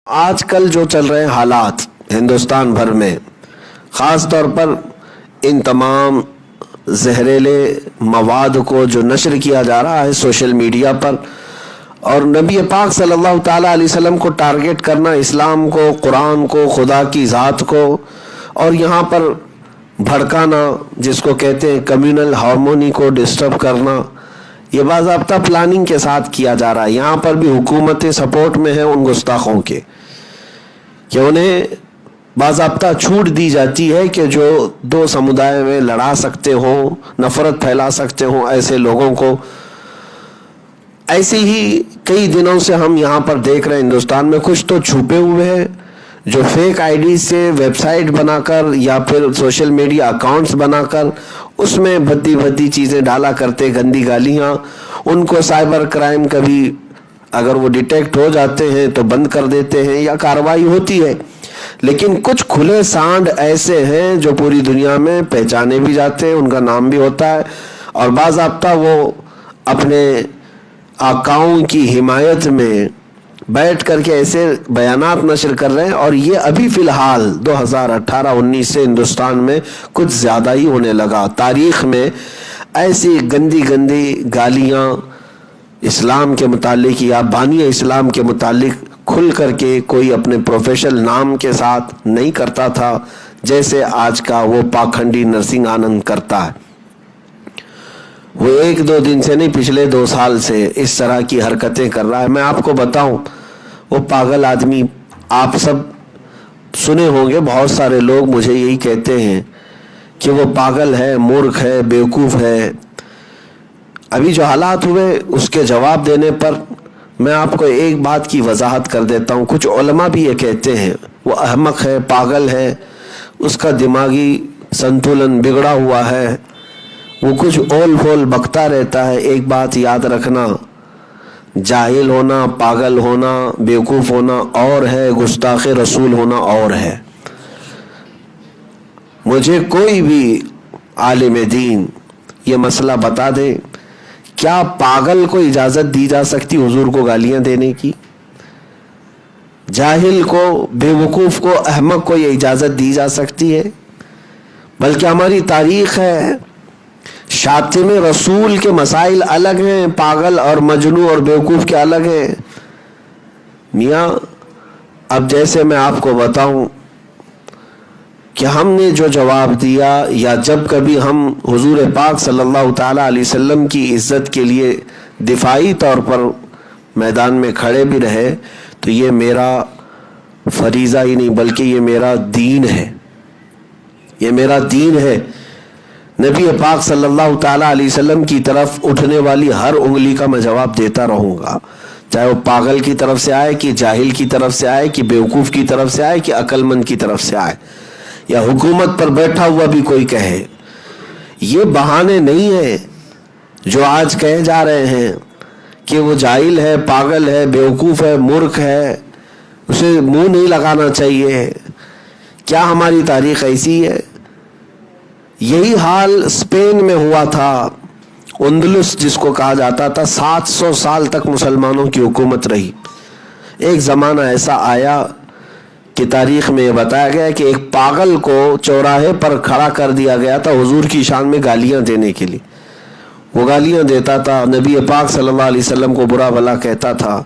آج کل جو چل رہے حالات ہندوستان بھر میں، خاص طور پر ان تمام زہریلے مواد کو جو نشر کیا جا رہا ہے سوشل میڈیا پر، اور نبی پاک صلی اللہ تعالیٰ علیہ وسلم کو ٹارگٹ کرنا، اسلام کو، قرآن کو، خدا کی ذات کو، اور یہاں پر بھڑکانا جس کو کہتے ہیں کمیونل ہارمونی کو ڈسٹرب کرنا، یہ باضابطہ پلاننگ کے ساتھ کیا جا رہا ہے۔ یہاں پر بھی حکومتیں سپورٹ میں ہیں ان گستاخوں کے، کہ انہیں باضابطہ چھوٹ دی جاتی ہے کہ جو دو سمودائے میں لڑا سکتے ہوں، نفرت پھیلا سکتے ہوں، ایسے لوگوں کو۔ ایسے ہی کئی دنوں سے ہم یہاں پر دیکھ رہے ہیں ہندوستان میں کچھ تو چھپے ہوئے ہیں جو فیک آئی ڈی سے ویب سائٹ بنا کر یا پھر سوشل میڈیا اکاؤنٹس بنا کر اس میں بھدی چیزیں ڈالا کرتے، گندی گالیاں۔ ان کو سائبر کرائم کبھی اگر وہ ڈیٹیکٹ ہو جاتے ہیں تو بند کر دیتے ہیں یا کارروائی ہوتی ہے، لیکن کچھ کھلے سانڈ ایسے ہیں جو پوری دنیا میں پہچانے بھی جاتے ہیں، ان کا نام بھی ہوتا ہے، اور باضابطہ وہ اپنے آقاؤں کی حمایت میں بیٹھ کر کے ایسے بیانات نشر کر رہے ہیں۔ اور یہ ابھی فی الحال 2018-19 سے ہندوستان میں کچھ زیادہ ہی ہونے لگا۔ تاریخ میں ایسی گندی گالیاں اسلام کے متعلق یا بانی اسلام کے متعلق کھل کر کے کوئی اپنے پروفیشنل نام کے ساتھ نہیں کرتا تھا، جیسے آج کا وہ پاکھنڈی نرسنگ آنند کرتا ہے۔ وہ 1-2 دن سے نہیں، پچھلے 2 سال سے اس طرح کی حرکتیں کر رہا ہے۔ میں آپ کو بتاؤں، وہ پاگل آدمی، آپ سب سنے ہوں گے، بہت سارے لوگ مجھے یہی کہتے ہیں کہ وہ پاگل ہے، مورخ ہے، بیوقوف ہے۔ ابھی جو حالات ہوئے اس کے جواب دینے پر میں آپ کو ایک بات کی وضاحت کر دیتا ہوں۔ کچھ علماء بھی یہ کہتے ہیں وہ احمق ہے، پاگل ہے، اس کا دماغی سنتولن بگڑا ہوا ہے، وہ کچھ اول پھول بکتا رہتا ہے۔ ایک بات یاد رکھنا، جاہل ہونا، پاگل ہونا، بیوقوف ہونا اور ہے، گستاخ رسول ہونا اور ہے۔ مجھے کوئی بھی عالم دین یہ مسئلہ بتا دے، کیا پاگل کو اجازت دی جا سکتی حضور کو گالیاں دینے کی؟ جاہل کو، بیوقوف کو، احمق کو یہ اجازت دی جا سکتی ہے؟ بلکہ ہماری تاریخ ہے، شاتم رسول کے مسائل الگ ہیں، پاگل اور مجنون اور بیوقوف کے الگ ہیں۔ میاں اب جیسے میں آپ کو بتاؤں کہ ہم نے جو جواب دیا، یا جب کبھی ہم حضور پاک صلی اللہ تعالیٰ علیہ وسلم کی عزت کے لیے دفاعی طور پر میدان میں کھڑے بھی رہے، تو یہ میرا فریضہ ہی نہیں بلکہ یہ میرا دین ہے، یہ میرا دین ہے۔ نبی پاک صلی اللہ تعالیٰ علیہ وسلم کی طرف اٹھنے والی ہر انگلی کا میں جواب دیتا رہوں گا، چاہے وہ پاگل کی طرف سے آئے، کہ جاہل کی طرف سے آئے، کہ بیوقوف کی طرف سے آئے، کہ عقل مند کی طرف سے آئے، یا حکومت پر بیٹھا ہوا بھی کوئی کہے۔ یہ بہانے نہیں ہیں جو آج کہے جا رہے ہیں کہ وہ جاہل ہے، پاگل ہے، بیوقوف ہے، مورخ ہے، اسے منہ نہیں لگانا چاہیے۔ کیا ہماری تاریخ ایسی ہے؟ یہی حال اسپین میں ہوا تھا، اندلس جس کو کہا جاتا تھا۔ 700 سال تک مسلمانوں کی حکومت رہی۔ ایک زمانہ ایسا آیا کہ تاریخ میں بتایا گیا کہ ایک پاگل کو چوراہے پر کھڑا کر دیا گیا تھا حضور کی شان میں گالیاں دینے کے لیے۔ وہ گالیاں دیتا تھا، نبی پاک صلی اللہ علیہ وسلم کو برا بھلا کہتا تھا۔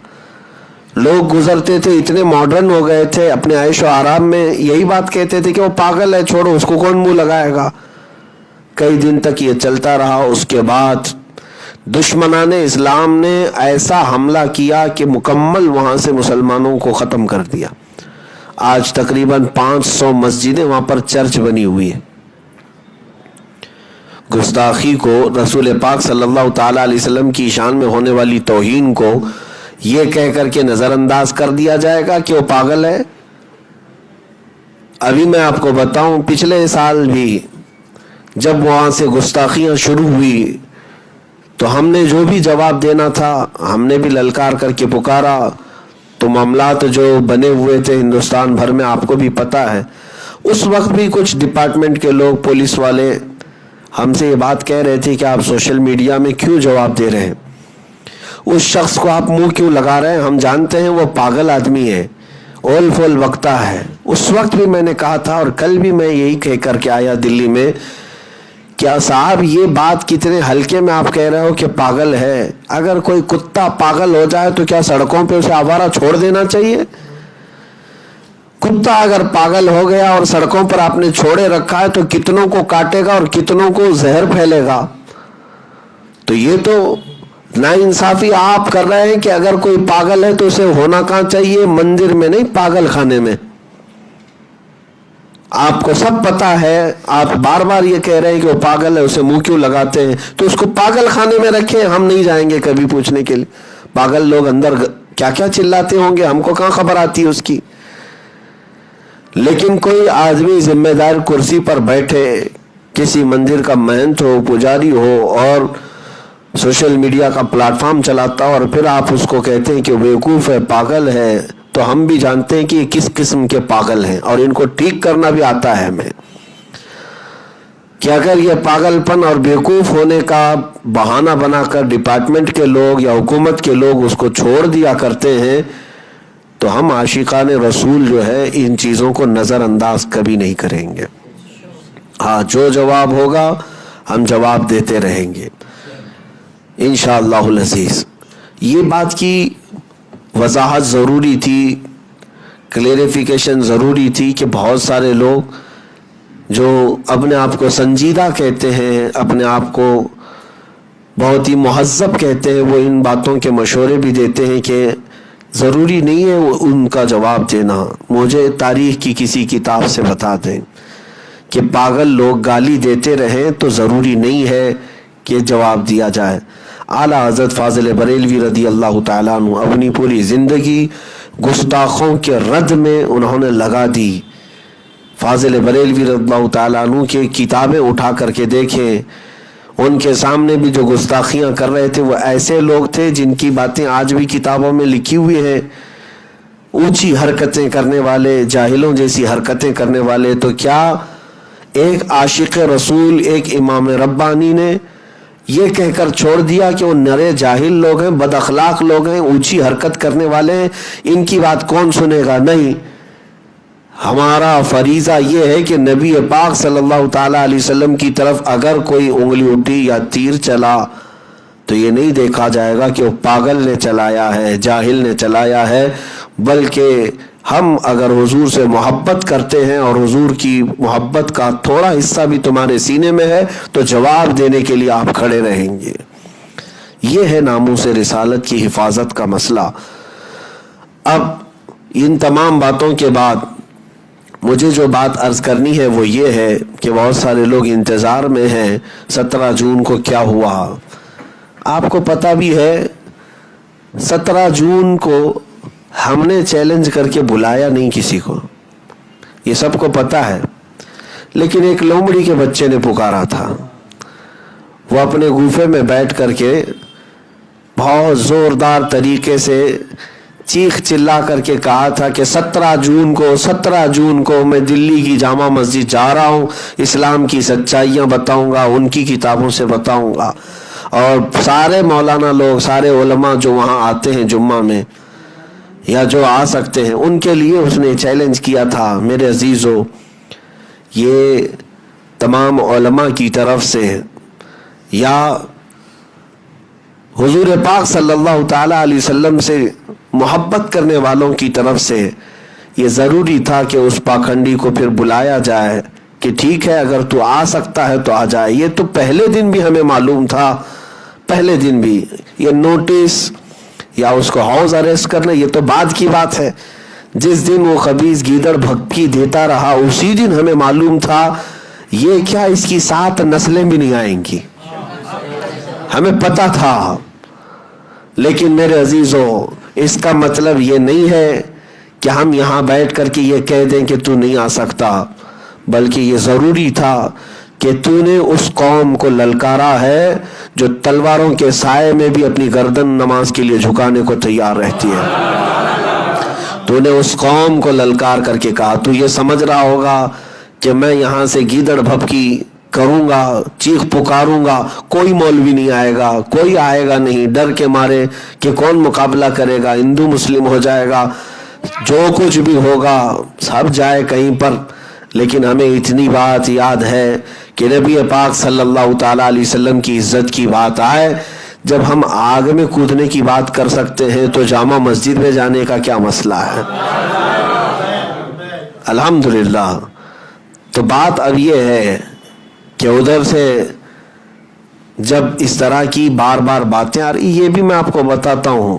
لوگ گزرتے تھے، اتنے ماڈرن ہو گئے تھے، اپنے عیش و آرام میں یہی بات کہتے تھے کہ وہ پاگل ہے، چھوڑو اس کو، کون منہ لگائے گا۔ کئی دن تک یہ چلتا رہا۔ اس کے بعد دشمنان اسلام نے ایسا حملہ کیا کہ مکمل وہاں سے مسلمانوں کو ختم کر دیا۔ آج تقریباً 500 مسجدیں وہاں پر چرچ بنی ہوئی ہیں۔ گستاخی کو، رسول پاک صلی اللہ تعالیٰ علیہ وسلم کی شان میں ہونے والی توہین کو یہ کہہ کر کے نظر انداز کر دیا جائے گا کہ وہ پاگل ہے۔ ابھی میں آپ کو بتاؤں، پچھلے سال بھی جب وہاں سے گستاخیاں شروع ہوئی تو ہم نے جو بھی جواب دینا تھا ہم نے بھی للکار کر کے پکارا۔ تو معاملات جو بنے ہوئے تھے ہندوستان بھر میں آپ کو بھی پتہ ہے، اس وقت بھی کچھ ڈپارٹمنٹ کے لوگ، پولیس والے ہم سے یہ بات کہہ رہے تھے کہ آپ سوشل میڈیا میں کیوں جواب دے رہے ہیں، اس شخص کو آپ منہ کیوں لگا رہے ہیں، ہم جانتے ہیں وہ پاگل آدمی ہے، اول فول بکتا ہے. اس وقت بھی میں نے کہا تھا اور کل بھی میں یہی کہہ کر کے آیا دلی میں، کیا صاحب یہ بات کتنے ہلکے میں آپ کہہ رہے ہو کہ پاگل ہے. اگر کوئی کتا پاگل ہو جائے تو کیا سڑکوں پہ اسے آوارہ چھوڑ دینا چاہیے؟ کتا اگر پاگل ہو گیا اور سڑکوں پر آپ نے چھوڑے رکھا ہے تو کتنوں کو کاٹے گا اور کتنوں کو زہر پھیلے گا. تو یہ تو ناانصافی آپ کر رہے ہیں کہ اگر کوئی پاگل ہے تو اسے ہونا کہاں چاہیے؟ مندر میں نہیں، پاگل خانے میں. آپ کو سب پتا ہے، آپ بار بار یہ کہہ رہے ہیں کہ وہ پاگل ہے، اسے منہ کیوں لگاتے ہیں؟ تو اس کو پاگل خانے میں رکھیں، ہم نہیں جائیں گے کبھی پوچھنے کے لیے. پاگل لوگ اندر کیا کیا چلاتے ہوں گے، ہم کو کہاں خبر آتی ہے اس کی. لیکن کوئی آدمی ذمہ دار کرسی پر بیٹھے، کسی مندر کا مہنت ہو، پجاری ہو، اور سوشل میڈیا کا پلیٹ فارم چلاتا ہو، اور پھر آپ اس کو کہتے ہیں کہ بیوقوف ہے، پاگل ہے. تو ہم بھی جانتے ہیں کہ یہ کس قسم کے پاگل ہیں اور ان کو ٹھیک کرنا بھی آتا ہے ہمیں. کہ اگر یہ پاگل پن اور بیوقوف ہونے کا بہانہ بنا کر ڈپارٹمنٹ کے لوگ یا حکومت کے لوگ اس کو چھوڑ دیا کرتے ہیں تو ہم عاشقان رسول جو ہے ان چیزوں کو نظر انداز کبھی نہیں کریں گے. ہاں، جو جواب ہوگا ہم جواب دیتے رہیں گے انشاءاللہ العزیز. یہ بات کی وضاحت ضروری تھی، کلیریفیکیشن ضروری تھی کہ بہت سارے لوگ جو اپنے آپ کو سنجیدہ کہتے ہیں، اپنے آپ کو بہت ہی مہذب کہتے ہیں، وہ ان باتوں کے مشورے بھی دیتے ہیں کہ ضروری نہیں ہے وہ ان کا جواب دینا. مجھے تاریخ کی کسی کتاب سے بتا دیں کہ پاگل لوگ گالی دیتے رہیں تو ضروری نہیں ہے کہ جواب دیا جائے. اعلیٰ حضرت فاضل بریلوی رضی اللہ تعالیٰ عنہ اپنی پوری زندگی گستاخوں کے رد میں انہوں نے لگا دی. فاضل بریلوی رضی اللہ تعالیٰ عنہ کی کتابیں اٹھا کر کے دیکھیں، ان کے سامنے بھی جو گستاخیاں کر رہے تھے وہ ایسے لوگ تھے جن کی باتیں آج بھی کتابوں میں لکھی ہوئی ہیں. اونچی حرکتیں کرنے والے، جاہلوں جیسی حرکتیں کرنے والے. تو کیا ایک عاشق رسول، ایک امام ربانی نے یہ کہہ کر چھوڑ دیا کہ وہ نرے جاہل لوگ ہیں، بد اخلاق لوگ ہیں، اونچی حرکت کرنے والے ہیں، ان کی بات کون سنے گا؟ نہیں. ہمارا فریضہ یہ ہے کہ نبی پاک صلی اللہ تعالیٰ علیہ وسلم کی طرف اگر کوئی انگلی اٹھی یا تیر چلا تو یہ نہیں دیکھا جائے گا کہ وہ پاگل نے چلایا ہے، جاہل نے چلایا ہے، بلکہ ہم اگر حضور سے محبت کرتے ہیں اور حضور کی محبت کا تھوڑا حصہ بھی تمہارے سینے میں ہے تو جواب دینے کے لیے آپ کھڑے رہیں گے. یہ ہے ناموس رسالت کی حفاظت کا مسئلہ. اب ان تمام باتوں کے بعد مجھے جو بات عرض کرنی ہے وہ یہ ہے کہ بہت سارے لوگ انتظار میں ہیں 17 جون کو کیا ہوا. آپ کو پتہ بھی ہے 17 جون کو ہم نے چیلنج کر کے بلایا نہیں کسی کو، یہ سب کو پتہ ہے. لیکن ایک لومڑی کے بچے نے پکارا تھا. وہ اپنے گوفے میں بیٹھ کر کے بہت زوردار طریقے سے چیخ چلا کر کے کہا تھا کہ 17 جون کو میں دلی کی جامع مسجد جا رہا ہوں، اسلام کی سچائیاں بتاؤں گا، ان کی کتابوں سے بتاؤں گا. اور سارے مولانا لوگ، سارے علماء جو وہاں آتے ہیں جمعہ میں یا جو آ سکتے ہیں، ان کے لیے اس نے چیلنج کیا تھا. میرے عزیزو، یہ تمام علماء کی طرف سے یا حضور پاک صلی اللہ تعالیٰ علیہ وسلم سے محبت کرنے والوں کی طرف سے یہ ضروری تھا کہ اس پاکھنڈی کو پھر بلایا جائے کہ ٹھیک ہے اگر تو آ سکتا ہے تو آ جائے. یہ تو پہلے دن بھی ہمیں معلوم تھا، پہلے دن بھی. یہ نوٹس یا اس کو ہاؤس اریسٹ کرنا یہ تو بعد کی بات ہے. جس دن وہ خبیث گیدڑ بھپکی دیتا رہا اسی دن ہمیں معلوم تھا یہ کیا اس کی 7 نسلیں بھی نہیں آئیں گی، ہمیں پتا تھا. لیکن میرے عزیزو، اس کا مطلب یہ نہیں ہے کہ ہم یہاں بیٹھ کر کے یہ کہہ دیں کہ تو نہیں آ سکتا، بلکہ یہ ضروری تھا کہ تو نے اس قوم کو للکارا ہے جو تلواروں کے سائے میں بھی اپنی گردن نماز کے لیے جھکانے کو تیار رہتی ہے. تو نے اس قوم کو للکار کر کے کہا. تو یہ سمجھ رہا ہوگا کہ میں یہاں سے گیدڑ بھپکی کروں گا، چیخ پکاروں گا، کوئی مولوی نہیں آئے گا، کوئی آئے گا نہیں، ڈر کے مارے کہ کون مقابلہ کرے گا، ہندو مسلم ہو جائے گا. جو کچھ بھی ہوگا سب جائے کہیں پر، لیکن ہمیں اتنی بات یاد ہے کہ نبی پاک صلی اللہ تعالیٰ علیہ وسلم کی عزت کی بات آئے، جب ہم آگ میں کودنے کی بات کر سکتے ہیں تو جامع مسجد میں جانے کا کیا مسئلہ ہے؟ الحمدللہ۔ تو بات اب یہ ہے کہ ادھر سے جب اس طرح کی بار بار باتیں آ رہی، یہ بھی میں آپ کو بتاتا ہوں،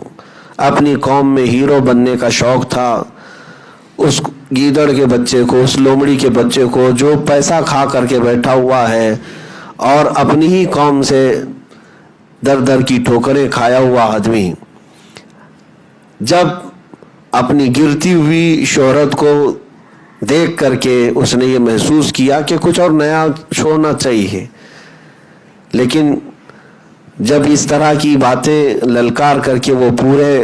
اپنی قوم میں ہیرو بننے کا شوق تھا، اس گیدڑ کے بچے کو، اس لومڑی کے بچے کو جو پیسہ کھا کر کے بیٹھا ہوا ہے اور اپنی ہی قوم سے در در کی ٹھوکریں کھایا ہوا آدمی، جب اپنی گرتی ہوئی شہرت کو دیکھ کر کے اس نے یہ محسوس کیا کہ کچھ اور نیا چھوڑنا چاہیے، لیکن جب اس طرح کی باتیں للکار کر کے وہ پورے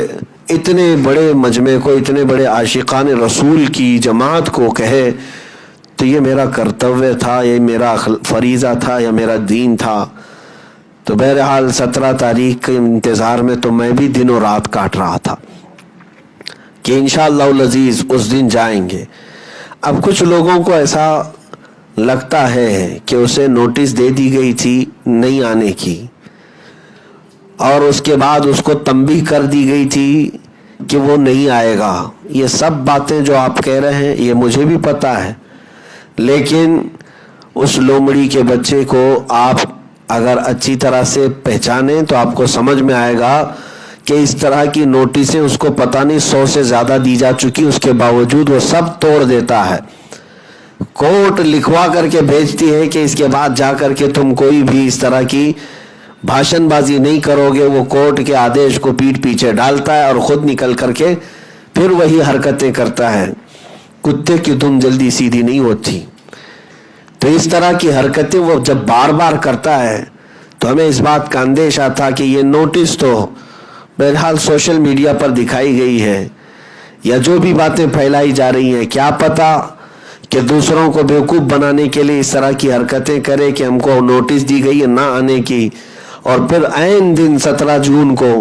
اتنے بڑے مجمع کو، اتنے بڑے عاشقان رسول کی جماعت کو کہے، تو یہ میرا کرتویہ تھا، یہ میرا فریضہ تھا، یا میرا دین تھا۔ تو بہرحال 17 تاریخ کے انتظار میں تو میں بھی دن و رات کاٹ رہا تھا کہ انشاءاللہ العزیز اس دن جائیں گے۔ اب کچھ لوگوں کو ایسا لگتا ہے کہ اسے نوٹس دے دی گئی تھی نہیں آنے کی، اور اس کے بعد اس کو تنبیہ کر دی گئی تھی کہ وہ نہیں آئے گا۔ یہ سب باتیں جو آپ کہہ رہے ہیں یہ مجھے بھی پتا ہے، لیکن اس لومڑی کے بچے کو آپ اگر اچھی طرح سے پہچانیں تو آپ کو سمجھ میں آئے گا کہ اس طرح کی نوٹسیں اس کو پتہ نہیں 100 سے زیادہ دی جا چکی، اس کے باوجود وہ سب توڑ دیتا ہے، کوٹ لکھوا کر کے بھیجتی ہے کہ اس کے بعد جا کر کے تم کوئی بھی اس طرح کی بھاشن بازی نہیں کرو گے۔ وہ کورٹ کے آدیش کو پیٹ پیچھے ڈالتا ہے اور خود نکل کر کے پھر وہی حرکتیں کرتا ہے۔ کتے کی دم جلدی سیدھی نہیں ہوتی، تو اس طرح کی حرکتیں وہ جب بار بار کرتا ہے تو ہمیں اس بات کا اندیشہ تھا کہ یہ نوٹس تو بہرحال سوشل میڈیا پر دکھائی گئی ہے، یا جو بھی باتیں پھیلائی جا رہی ہیں، کیا پتا کہ دوسروں کو بیوقوف بنانے کے لیے اس طرح کی حرکتیں کرے کہ ہم کو نوٹس دی گئی ہے نہ آنے کی، اور پھر عین دن 17 جون کو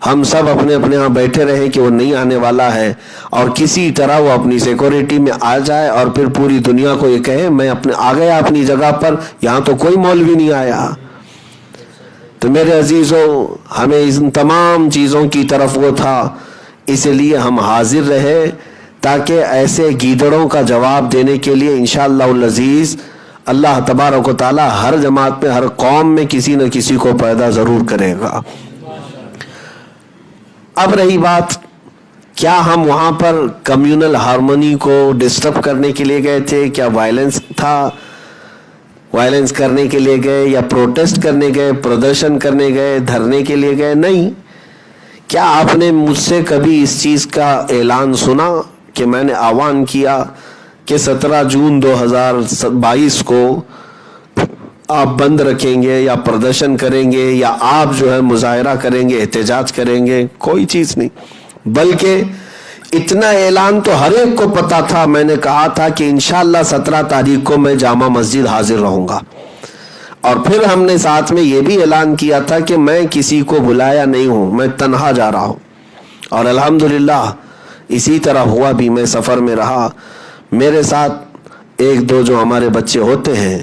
ہم سب اپنے اپنے ہاں بیٹھے رہے کہ وہ نہیں آنے والا ہے، اور کسی طرح وہ اپنی سیکورٹی میں آ جائے اور پھر پوری دنیا کو یہ کہے میں آ گیا اپنی جگہ پر، یہاں تو کوئی مولوی نہیں آیا۔ تو میرے عزیزوں، ہمیں ان تمام چیزوں کی طرف وہ تھا، اس لیے ہم حاضر رہے تاکہ ایسے گیدڑوں کا جواب دینے کے لیے انشاءاللہ العزیز اللہ تبارک و تعالی ہر جماعت میں، ہر قوم میں کسی نہ کسی کو پیدا ضرور کرے گا۔ اب رہی بات، کیا ہم وہاں پر کمیونل ہارمونی کو ڈسٹرب کرنے کے لیے گئے تھے؟ کیا وائلنس تھا؟ وائلنس کرنے کے لیے گئے یا پروٹیسٹ کرنے گئے، پردرشن کرنے گئے، دھرنے کے لیے گئے؟ نہیں۔ کیا آپ نے مجھ سے کبھی اس چیز کا اعلان سنا کہ میں نے آہوان کیا کہ 17 جون 2022 کو آپ بند رکھیں گے یا پردرشن کریں گے یا آپ جو ہے مظاہرہ کریں گے، احتجاج کریں گے؟ کوئی چیز نہیں، بلکہ اتنا اعلان تو ہر ایک کو پتا تھا۔ میں نے کہا تھا کہ انشاءاللہ 17 تاریخ کو میں جامع مسجد حاضر رہوں گا، اور پھر ہم نے ساتھ میں یہ بھی اعلان کیا تھا کہ میں کسی کو بلایا نہیں ہوں، میں تنہا جا رہا ہوں، اور الحمدللہ اسی طرح ہوا بھی۔ میں سفر میں رہا، میرے ساتھ ایک دو جو ہمارے بچے ہوتے ہیں